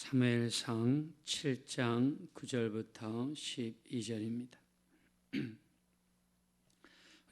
사무엘상 7장 9절부터 12절입니다. 우리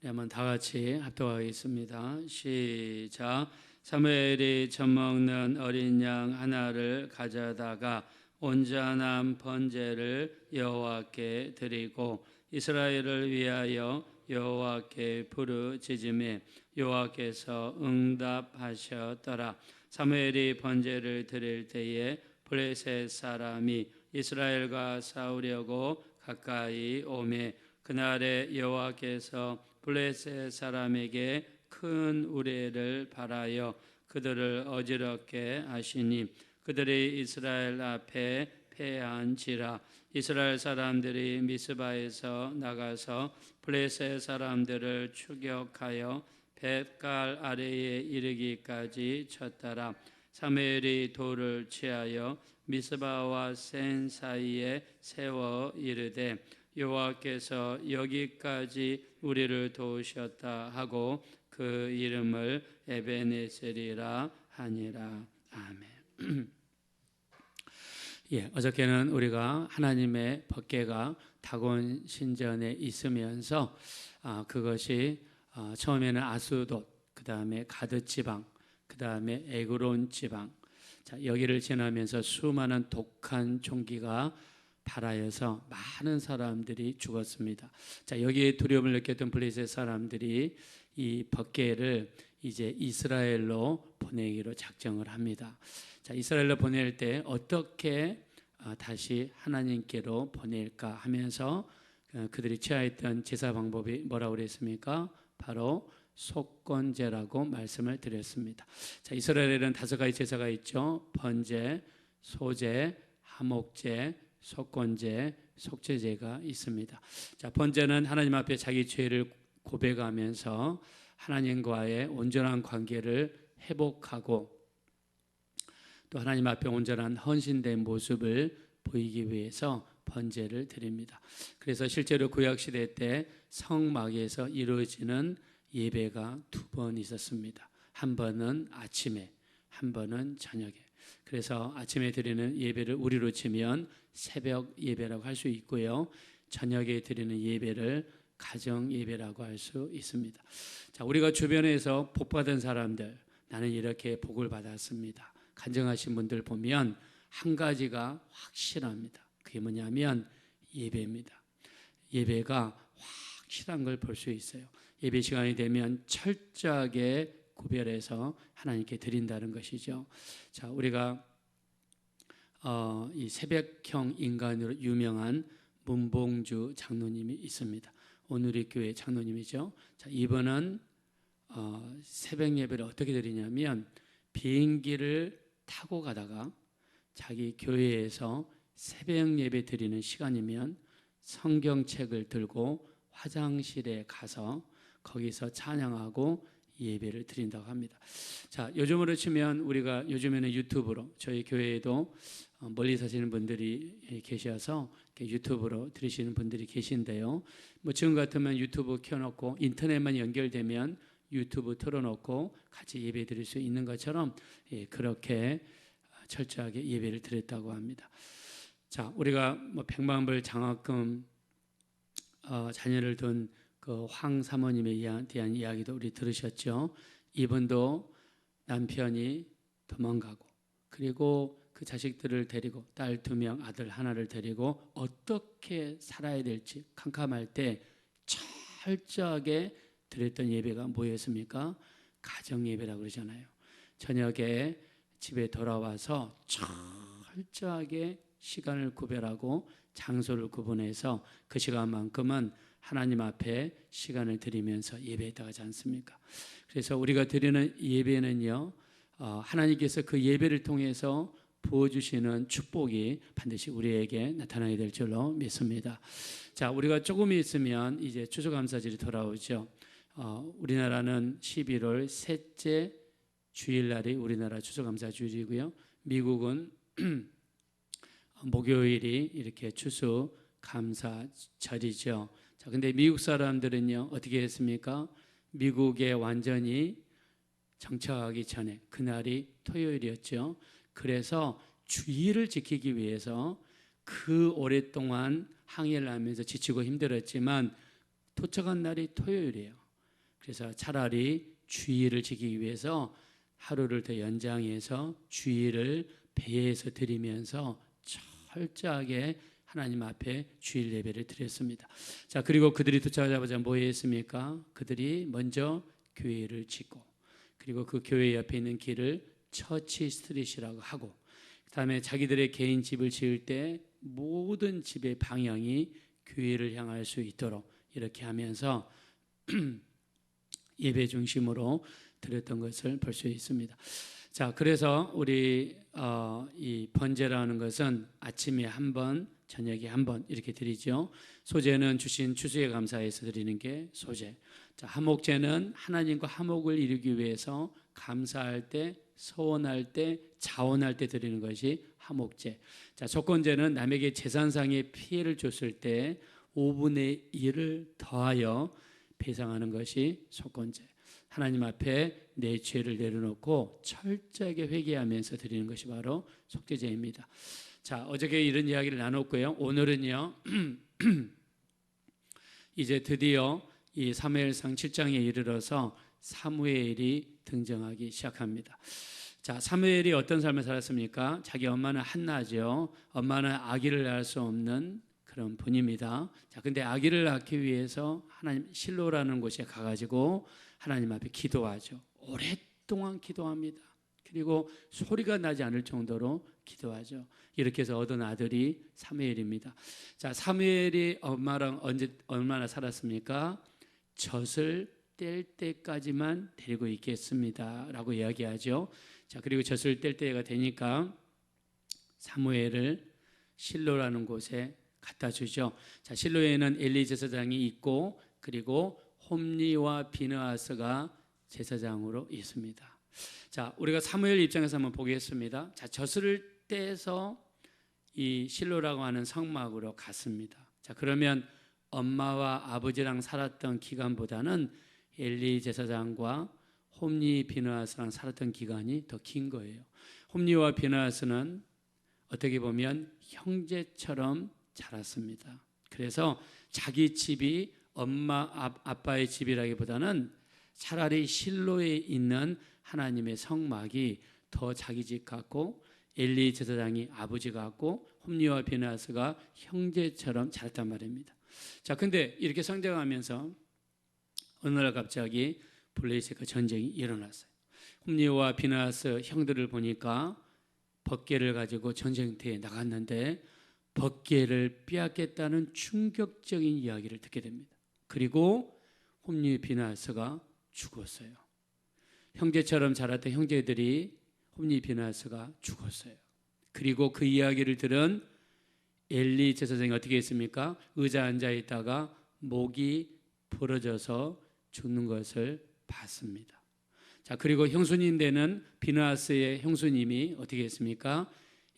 한번 다 같이 합독하겠습니다. 시작. 사무엘이 젖먹는 어린 양 하나를 가져다가 온전한 번제를 여호와께 드리고 이스라엘을 위하여 여호와께 부르짖음에 여호와께서 응답하셨더라. 사무엘이 번제를 드릴 때에 블레셋 사람이 이스라엘과 싸우려고 가까이 오매 그날에 여호와께서 블레셋 사람에게 큰 우레를 발하여 그들을 어지럽게 하시니 그들이 이스라엘 앞에 패한지라. 이스라엘 사람들이 미스바에서 나가서 블레셋 사람들을 추격하여 벳갈 아래에 이르기까지 쳤더라. 사무엘이 돌을 취하여 미스바와 센 사이에 세워 이르되 여호와께서 여기까지 우리를 도우셨다 하고 그 이름을 에베네셀이라 하니라. 아멘. 어저께는 우리가 하나님의 법궤가 다곤 신전에 있으면서 그것이 처음에는 아스돗, 그 다음에 가드 지방, 그 다음에 에그론 지방, 여기를 지나면서 수많은 독한 총기가 발하여서 많은 사람들이 죽었습니다. 여기에 두려움을 느꼈던 블레셋 사람들이 이 법궤를 이제 이스라엘로 보내기로 작정을 합니다. 이스라엘로 보낼 때 어떻게 다시 하나님께로 보낼까 하면서 그들이 취하였던 제사 방법이 뭐라고 그랬습니까? 바로 속건제라고 말씀을 드렸습니다. 이스라엘에는 5가지 제사가 있죠. 번제, 소제, 하목제, 속건제, 속죄제가 있습니다. 번제는 하나님 앞에 자기 죄를 고백하면서 하나님과의 온전한 관계를 회복하고 또 하나님 앞에 온전한 헌신된 모습을 보이기 위해서 번제를 드립니다. 그래서 실제로 구약시대 때 성막에서 이루어지는 예배가 2번 있었습니다. 한 번은 아침에, 한 번은 저녁에. 그래서 아침에 드리는 예배를 우리로 치면 새벽 예배라고 할 수 있고요. 저녁에 드리는 예배를 가정 예배라고 할 수 있습니다. 우리가 주변에서 복 받은 사람들, 나는 이렇게 복을 받았습니다. 간증하신 분들 보면 한 가지가 확실합니다. 그게 뭐냐면 예배입니다. 예배가 확실한 걸 볼 수 있어요. 예배 시간이 되면 철저하게 구별해서 하나님께 드린다는 것이죠. 우리가 이 새벽형 인간으로 유명한 문봉주 장로님이 있습니다. 오누리 교회 장로님이죠. 이분은 새벽 예배를 어떻게 드리냐면 비행기를 타고 가다가 자기 교회에서 새벽 예배 드리는 시간이면 성경책을 들고 화장실에 가서 거기서 찬양하고 예배를 드린다고 합니다. 요즘으로 치면 우리가 요즘에는 유튜브로 저희 교회에도 멀리 사시는 분들이 계셔서 유튜브로 들으시는 분들이 계신데요. 지금 같으면 유튜브 켜놓고 인터넷만 연결되면 유튜브 틀어놓고 같이 예배 드릴 수 있는 것처럼 그렇게 철저하게 예배를 드렸다고 합니다. 우리가 백만불 장학금 자녀를 둔 그 황 사모님에 대한 이야기도 우리 들으셨죠. 이분도 남편이 도망가고 그리고 그 자식들을 데리고 딸 2명, 아들 하나를 데리고 어떻게 살아야 될지 캄캄할 때 철저하게 드렸던 예배가 뭐였습니까? 가정 예배라고 그러잖아요. 저녁에 집에 돌아와서 철저하게 시간을 구별하고 장소를 구분해서 그 시간만큼은 하나님 앞에 시간을 드리면서 예배했다고 하지 않습니까? 그래서 우리가 드리는 예배는요, 하나님께서 그 예배를 통해서 부어주시는 축복이 반드시 우리에게 나타나게 될 줄로 믿습니다. 우리가 조금 있으면 이제 추수감사절이 돌아오죠. 우리나라는 11월 셋째 주일날이 우리나라 추수감사주일이고요. 미국은 목요일이 이렇게 추수감사절이죠. 근데 미국 사람들은요, 어떻게 했습니까? 미국에 완전히 정착하기 전에 그날이 토요일이었죠. 그래서 주의를 지키기 위해서 그 오랫동안 항해를 하면서 지치고 힘들었지만 도착한 날이 토요일이에요. 그래서 차라리 주의를 지키기 위해서 하루를 더 연장해서 주의를 배에서 드리면서 철저하게 하나님 앞에 주일 예배를 드렸습니다. 자, 그리고 그들이 도착하자마자 뭐 했습니까? 그들이 먼저 교회를 짓고, 그리고 그 교회 옆에 있는 길을 처치 스트릿이라고 하고, 그다음에 자기들의 개인 집을 지을 때 모든 집의 방향이 교회를 향할 수 있도록 이렇게 하면서 예배 중심으로 드렸던 것을 볼 수 있습니다. 자, 그래서 우리 이 번제라는 것은 아침에 한 번, 저녁에 한 번 이렇게 드리죠. 소제는 주신 추수에 감사해서 드리는 게 소제. 자, 화목제는 하나님과 화목을 이루기 위해서 감사할 때, 서원할 때, 자원할 때 드리는 것이 화목제. 자, 속건제는 남에게 재산상의 피해를 줬을 때 5분의 1을 더하여 배상하는 것이 속건제. 하나님 앞에 내 죄를 내려놓고 철저하게 회개하면서 드리는 것이 바로 속죄제입니다. 자, 어저께 이런 이야기를 나눴고요. 오늘은요, 이제 드디어 이 사무엘상 7장에 이르러서 사무엘이 등장하기 시작합니다. 자, 사무엘이 어떤 삶을 살았습니까? 자기 엄마는 한나죠. 엄마는 아기를 낳을 수 없는 그런 분입니다. 자, 근데 아기를 낳기 위해서 하나님 실로라는 곳에 가가지고 하나님 앞에 기도하죠. 오랫동안 기도합니다. 그리고 소리가 나지 않을 정도로 기도하죠. 이렇게 해서 얻은 아들이 사무엘입니다. 자, 사무엘이 엄마랑 얼마나 살았습니까? 젖을 뗄 때까지만 데리고 있겠습니다 라고 이야기하죠. 자, 그리고 젖을 뗄 때가 되니까 사무엘을 실로라는 곳에 갖다 주죠. 자, 실로에는 엘리 제사장이 있고, 그리고 홈리와 비느하스가 제사장으로 있습니다. 자, 우리가 사무엘 입장에서 한번 보겠습니다. 자, 젖을 떼서 이 실로라고 하는 성막으로 갔습니다. 자, 그러면 엄마와 아버지랑 살았던 기간보다는 엘리 제사장과 홈리 비느하스랑 살았던 기간이 더 긴 거예요. 홈리와 비느하스는 어떻게 보면 형제처럼 자랐습니다. 그래서 자기 집이 엄마 아빠의 집이라기보다는 차라리 실로에 있는 하나님의 성막이 더 자기 집 같고, 엘리 제사장이 아버지 같고, 홈리와 비느하스가 형제처럼 자랐단 말입니다. 자, 근데 이렇게 성장하면서 어느 날 갑자기 블레셋과 전쟁이 일어났어요. 홈리와 비느하스 형들을 보니까 벗개를 가지고 전쟁터에 나갔는데 벗개를 빼앗겠다는 충격적인 이야기를 듣게 됩니다. 그리고 홈리 비느하스가 죽었어요. 형제처럼 자랐던 형제들이 홈리 비느하스가 죽었어요. 그리고 그 이야기를 들은 엘리 제사장이 어떻게 했습니까? 의자 앉아 있다가 목이 부러져서 죽는 것을 봤습니다. 자, 그리고 형수님 되는 비느하스의 형수님이 어떻게 했습니까?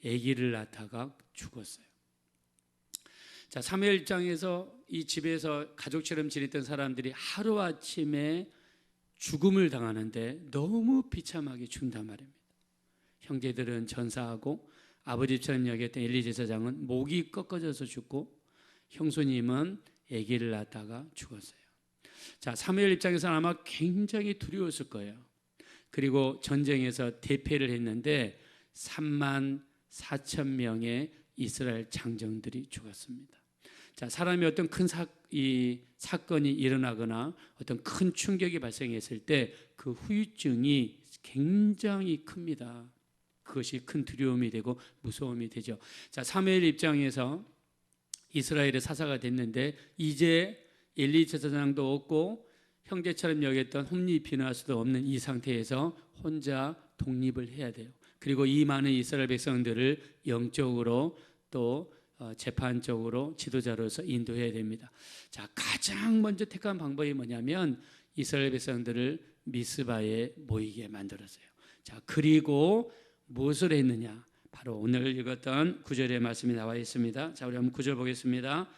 아기를 낳다가 죽었어요. 자, 사무엘 입장에서 이 집에서 가족처럼 지냈던 사람들이 하루아침에 죽음을 당하는데 너무 비참하게 죽는단 말입니다. 형제들은 전사하고, 아버지처럼 여겼던 엘리 제사장은 목이 꺾어져서 죽고, 형수님은 아기를 낳다가 죽었어요. 자, 사무엘 입장에서는 아마 굉장히 두려웠을 거예요. 그리고 전쟁에서 대패를 했는데 3만 4천 명의 이스라엘 장정들이 죽었습니다. 자, 사람이 어떤 큰 사건이 일어나거나 어떤 큰 충격이 발생했을 때 그 후유증이 굉장히 큽니다. 그것이 큰 두려움이 되고 무서움이 되죠. 자, 사무엘 입장에서 이스라엘의 사사가 됐는데 이제 엘리 제사장도 없고 형제처럼 여겼던 홈리 비느하스도 없는 이 상태에서 혼자 독립을 해야 돼요. 그리고 이 많은 이스라엘 백성들을 영적으로 또 재판적으로 지도자로서 인도해야 됩니다. 자, 가장 먼저 택한 방법이 뭐냐면 이스라엘 백성들을 미스바에 모이게 만들었어요. 자, 그리고 무엇을 했느냐? 바로 오늘 읽었던 9절의 말씀이 나와 있습니다. 자, 우리 한번 9절 보겠습니다.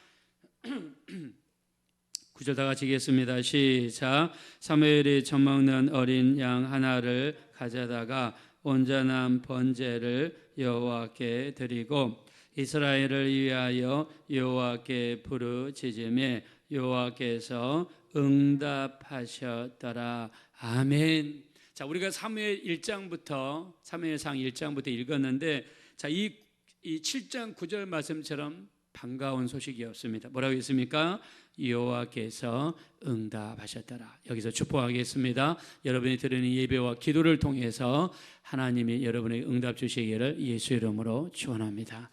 9절 다 같이 읽겠습니다. 시작. 사무엘이 젖먹는 어린 양 하나를 가져다가 온전한 번제를 여호와께 드리고 이스라엘을 위하여 여호와께 부르짖음에 여호와께서 응답하셨더라. 아멘. 자, 우리가 사무엘 1장부터 사무엘상 1장부터 읽었는데, 자, 이 7장 9절 말씀처럼 반가운 소식이 없습니다. 뭐라고 했습니까? 여호와께서 응답하셨더라. 여기서 축복하겠습니다. 여러분이 드리는 예배와 기도를 통해서 하나님이 여러분에게 응답 주시기를 예수 이름으로 축원합니다.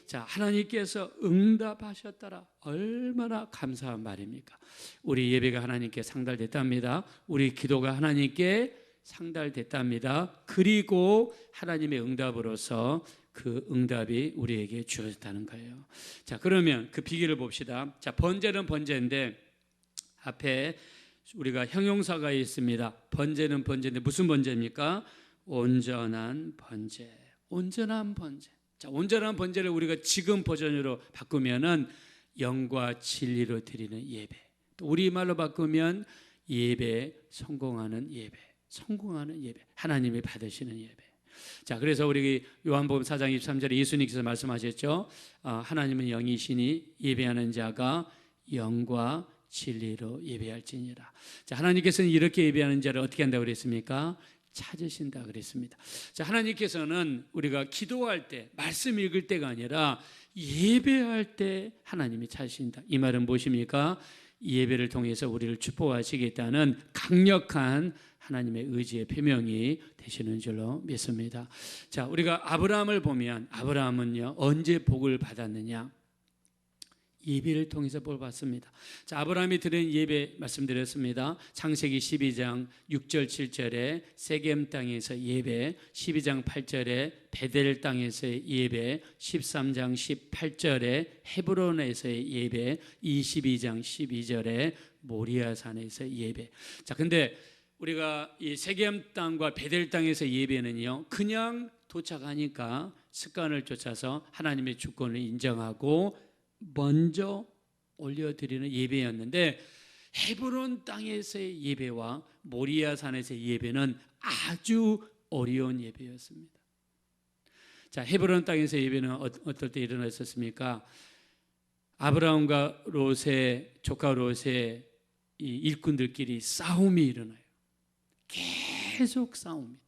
자, 하나님께서 응답하셨더라. 얼마나 감사한 말입니까? 우리 예배가 하나님께 상달됐답니다. 우리 기도가 하나님께 상달됐답니다. 그리고 하나님의 응답으로서 그 응답이 우리에게 주어졌다는 거예요. 자, 그러면 그 비결을 봅시다. 자, 번제는 번제인데 앞에 우리가 형용사가 있습니다. 번제는 번제인데 무슨 번제입니까? 온전한 번제. 온전한 번제. 자, 온전한 번제를 우리가 지금 버전으로 바꾸면은 영과 진리로 드리는 예배. 또 우리말로 바꾸면 예배, 성공하는 예배. 성공하는 예배. 하나님이 받으시는 예배. 자, 그래서 우리 요한복음 4장 23절에 예수님께서 말씀하셨죠. 하나님은 영이시니 예배하는 자가 영과 진리로 예배할지니라. 자, 하나님께서는 이렇게 예배하는 자를 어떻게 한다고 그랬습니까? 찾으신다 그랬습니다. 자, 하나님께서는 우리가 기도할 때, 말씀 읽을 때가 아니라 예배할 때 하나님이 찾으신다. 이 말은 무엇입니까? 예배를 통해서 우리를 축복하시겠다는 강력한 하나님의 의지의 표명이 되시는 줄로 믿습니다. 자, 우리가 아브라함을 보면 아브라함은요, 언제 복을 받았느냐? 예배를 통해서 복을 받습니다. 자, 아브라함이 드린 예배 말씀드렸습니다. 창세기 12장 6절 7절에 세겜 땅에서 예배, 12장 8절에 베델 땅에서의 예배, 13장 18절에 헤브론에서의 예배, 22장 12절에 모리아산에서 예배. 자, 근데 우리가 이 세겜 땅과 베델 땅에서 예배는요, 그냥 도착하니까 습관을 쫓아서 하나님의 주권을 인정하고 먼저 올려드리는 예배였는데, 헤브론 땅에서의 예배와 모리아산에서의 예배는 아주 어려운 예배였습니다. 자, 헤브론 땅에서의 예배는 어떨 때 일어났었습니까? 아브라함과 롯의 조카 롯의 이 일꾼들끼리 싸움이 일어나요. 계속 싸웁니다.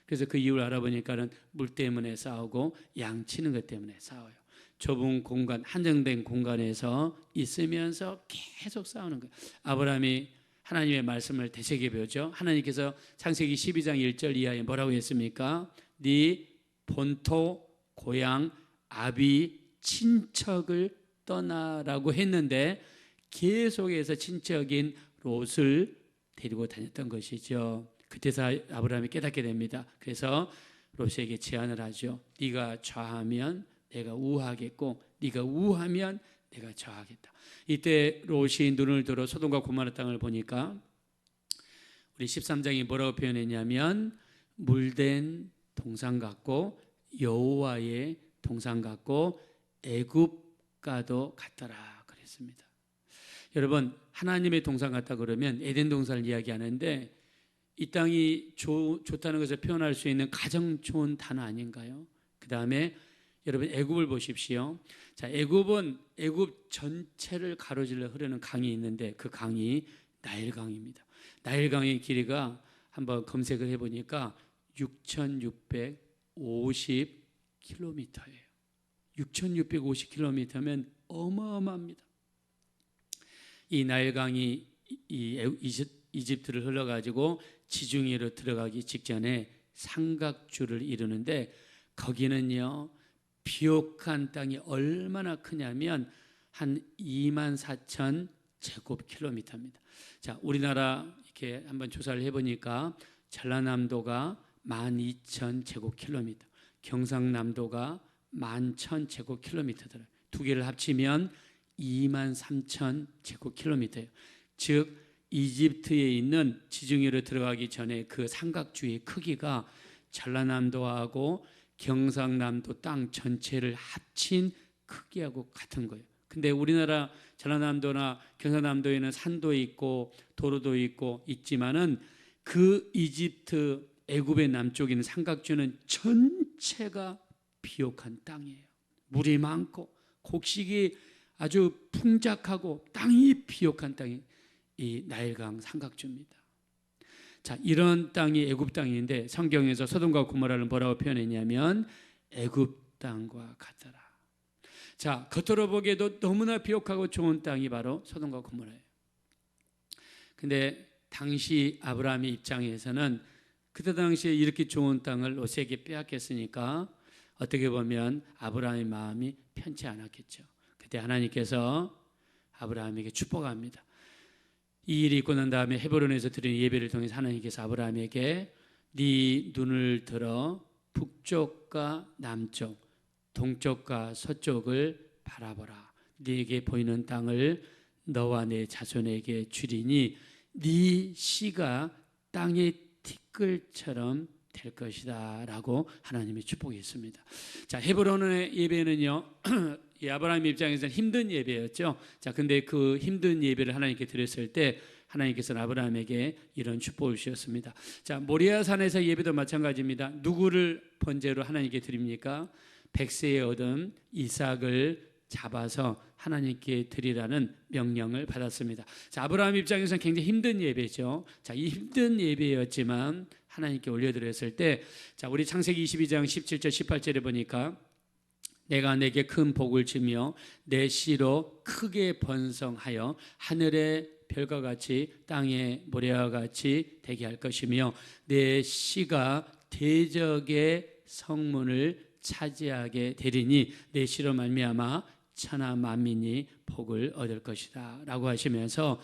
그래서 그 이유를 알아보니까는 물 때문에 싸우고 양 치는 것 때문에 싸워요. 좁은 공간, 한정된 공간에서 있으면서 계속 싸우는 거예요. 아브라함이 하나님의 말씀을 되새겨보죠. 하나님께서 창세기 12장 1절 이하에 뭐라고 했습니까? 네 본토, 고향, 아비, 친척을 떠나라고 했는데 계속해서 친척인 롯을 데리고 다녔던 것이죠. 그때서 아브라함이 깨닫게 됩니다. 그래서 롯에게 제안을 하죠. 네가 좌하면 내가 우하겠고 네가 우하면 내가 좌하겠다. 이때 롯이 눈을 들어 소돔과 고모라 땅을 보니까 우리 13장이 뭐라고 표현했냐면 물된 동산 같고 여호와의 동산 같고 애굽과도 같더라 그랬습니다. 여러분, 하나님의 동산 같다 그러면 에덴 동산을 이야기하는데 이 땅이 좋다는 것을 표현할 수 있는 가장 좋은 단어 아닌가요? 그 다음에 여러분 애굽을 보십시오. 자, 애굽은 애굽 전체를 가로질러 흐르는 강이 있는데 그 강이 나일강입니다. 나일강의 길이가 한번 검색을 해보니까 6,650km예요. 6,650km면 어마어마합니다. 이 나일강이 이집트를 흘러가지고 지중해로 들어가기 직전에 삼각주를 이루는데 거기는요 비옥한 땅이 얼마나 크냐면 한 24,000 제곱킬로미터입니다. 자, 우리나라 이렇게 한번 조사를 해보니까 전라남도가 12,000 제곱킬로미터, 경상남도가 11,000 제곱킬로미터더라. 두 개를 합치면 23,000 제곱킬로미터예요. 즉 이집트에 있는 지중해로 들어가기 전에 그 삼각주의 크기가 전라남도하고 경상남도 땅 전체를 합친 크기하고 같은 거예요. 근데 우리나라 전라남도나 경상남도에는 산도 있고 도로도 있고 있지만은 그 이집트 애굽의 남쪽에 있는 삼각주는 전체 전체가 비옥한 땅이에요. 물이 많고 곡식이 아주 풍작하고 땅이 비옥한 땅이 이 나일강 삼각주입니다. 자, 이런 땅이 애굽 땅인데 성경에서 소돔과 고모라를 뭐라고 표현했냐면 애굽 땅과 같더라. 자, 겉으로 보기에도 너무나 비옥하고 좋은 땅이 바로 소돔과 고모라예요. 근데 당시 아브라함의 입장에서는 그때 당시에 이렇게 좋은 땅을 롯에게 빼앗겼으니까 어떻게 보면 아브라함의 마음이 편치 않았겠죠. 그때 하나님께서 아브라함에게 축복합니다. 이 일이 있고 난 다음에 헤브론에서 드린 예배를 통해서 하나님께서 아브라함에게 네 눈을 들어 북쪽과 남쪽, 동쪽과 서쪽을 바라보라. 네게 보이는 땅을 너와 내 자손에게 주리니 네 씨가 땅의 티끌처럼 될 것이다 라고 하나님의 축복이 있습니다. 자, 헤브론의 예배는요 아브라함 입장에서는 힘든 예배였죠. 자, 근데 그 힘든 예배를 하나님께 드렸을 때 하나님께서는 아브라함에게 이런 축복을 주셨습니다. 자, 모리아 산에서 예배도 마찬가지입니다. 누구를 번제로 하나님께 드립니까? 100세에 얻은 이삭을 잡아서 하나님께 드리라는 명령을 받았습니다. 자, 아브라함 입장에서는 굉장히 힘든 예배죠. 자, 이 힘든 예배였지만 하나님께 올려드렸을 때, 자, 우리 창세기 22장 17절 18절에 보니까 내가 내게 큰 복을 주며 내 씨로 크게 번성하여 하늘의 별과 같이 땅의 모래와 같이 되게 할 것이며 내 씨가 대적의 성문을 차지하게 되리니 내 씨로 말미암아 천하 만민이 복을 얻을 것이다 라고 하시면서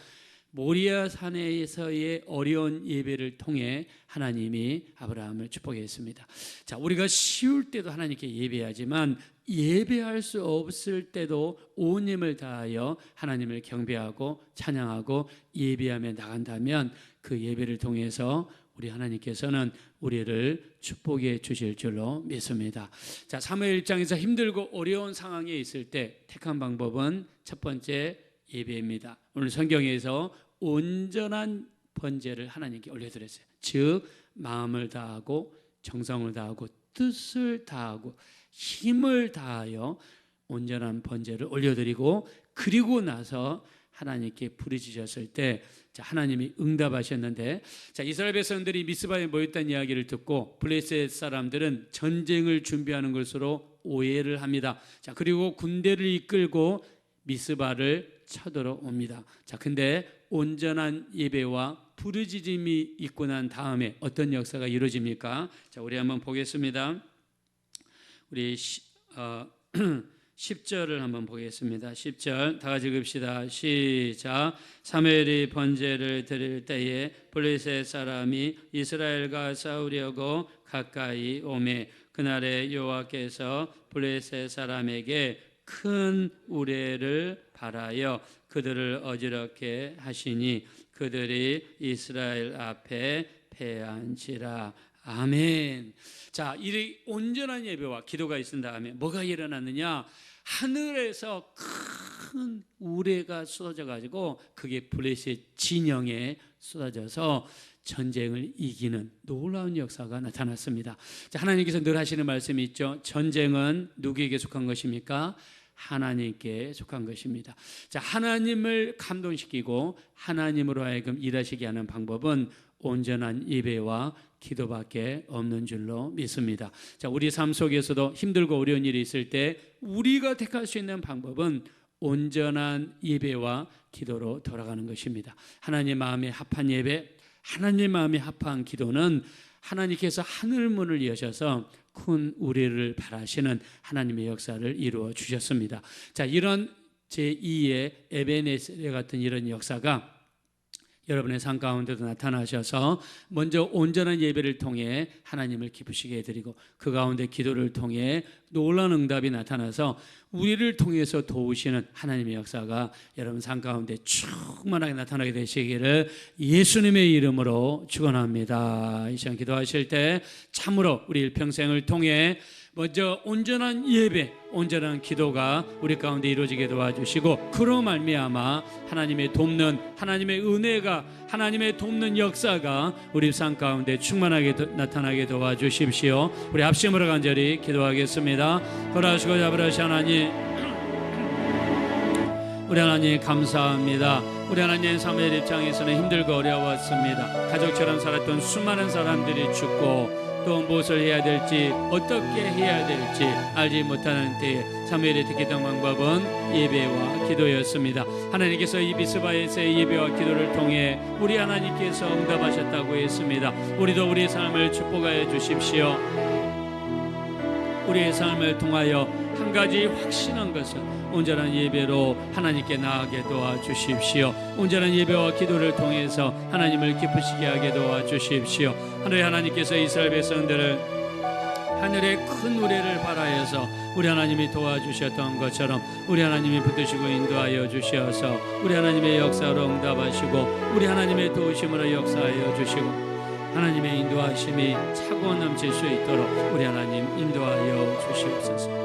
모리아 산에서의 어려운 예배를 통해 하나님이 아브라함을 축복했습니다. 자, 우리가 쉬울 때도 하나님께 예배하지만 예배할 수 없을 때도 온 힘을 다하여 하나님을 경배하고 찬양하고 예배하며 나간다면 그 예배를 통해서 우리 하나님께서는 우리를 축복해 주실 줄로 믿습니다. 자, 사무엘 1장에서 힘들고 어려운 상황에 있을 때 택한 방법은 첫 번째 예배입니다. 오늘 성경에서 온전한 번제를 하나님께 올려드렸어요. 즉 마음을 다하고 정성을 다하고 뜻을 다하고 힘을 다하여 온전한 번제를 올려드리고 그리고 나서 하나님께 부르짖었을 때 하나님이 응답하셨는데, 자, 이스라엘 백성들이 미스바에 모였다는 이야기를 듣고 블레셋 사람들은 전쟁을 준비하는 것으로 오해를 합니다. 자, 그리고 군대를 이끌고 미스바를 쳐들어옵니다. 자, 근데 온전한 예배와 부르짖음이 있고 난 다음에 어떤 역사가 이루어집니까? 자, 우리 한번 보겠습니다. 우리 10절을 한번 보겠습니다. 10절 다 같이 읽읍시다. 시작. 사무엘이 번제를 드릴 때에 블레셋 사람이 이스라엘과 싸우려고 가까이 오매 그날에 여호와께서 블레셋 사람에게 큰 우레를 발하여 그들을 어지럽게 하시니 그들이 이스라엘 앞에 패한지라. 아멘. 자, 이 온전한 예배와 기도가 있은 다음에 뭐가 일어났느냐? 하늘에서 큰 우레가 쏟아져 가지고 그게 블레셋 진영에 쏟아져서 전쟁을 이기는 놀라운 역사가 나타났습니다. 자, 하나님께서 늘 하시는 말씀이 있죠. 전쟁은 누구에게 속한 것입니까? 하나님께 속한 것입니다. 자, 하나님을 감동시키고 하나님으로 하여금 일하시게 하는 방법은 온전한 예배와 기도밖에 없는 줄로 믿습니다. 자, 우리 삶 속에서도 힘들고 어려운 일이 있을 때 우리가 택할 수 있는 방법은 온전한 예배와 기도로 돌아가는 것입니다. 하나님 마음에 합한 예배, 하나님 마음에 합한 기도는 하나님께서 하늘 문을 여셔서 큰 우리를 바라시는 하나님의 역사를 이루어 주셨습니다. 자, 이런 제2의 에베네셀 같은 이런 역사가 여러분의 삶 가운데도 나타나셔서 먼저 온전한 예배를 통해 하나님을 기쁘시게 해드리고 그 가운데 기도를 통해 놀라운 응답이 나타나서 우리를 통해서 도우시는 하나님의 역사가 여러분 삶 가운데 충만하게 나타나게 되시기를 예수님의 이름으로 축원합니다. 이 시간 기도하실 때 참으로 우리 일평생을 통해 먼저 온전한 예배, 온전한 기도가 우리 가운데 이루어지게 도와주시고, 그로 말미암아 하나님의 돕는, 하나님의 은혜가, 하나님의 돕는 역사가 우리 삶 가운데 충만하게 나타나게 도와주십시오. 우리 합심으로 간절히 기도하겠습니다. 돌아오시고 잡으라시 하나님, 우리 하나님 감사합니다. 우리 하나님 사무엘 입장에서는 힘들고 어려웠습니다. 가족처럼 살았던 수많은 사람들이 죽고 또 무엇을 해야 될지, 어떻게 해야 될지 알지 못하는 때에 사무엘이 택했던 방법은 예배와 기도였습니다. 하나님께서 이 미스바에서의 예배와 기도를 통해 우리 하나님께서 응답하셨다고 했습니다. 우리도 우리의 삶을 축복하여 주십시오. 우리의 삶을 통하여 한 가지 확신한 것은 온전한 예배로 하나님께 나아가게 도와주십시오. 온전한 예배와 기도를 통해서 하나님을 기쁘시게 하게 도와주십시오. 하늘의 하나님께서 이스라엘 백성들을 하늘의 큰 우레를 바라여서 우리 하나님이 도와주셨던 것처럼 우리 하나님이 붙드시고 인도하여 주셔서 우리 하나님의 역사로 응답하시고 우리 하나님의 도우심으로 역사하여 주시고 하나님의 인도하심이 차고 넘칠 수 있도록 우리 하나님 인도하여 주시옵소서.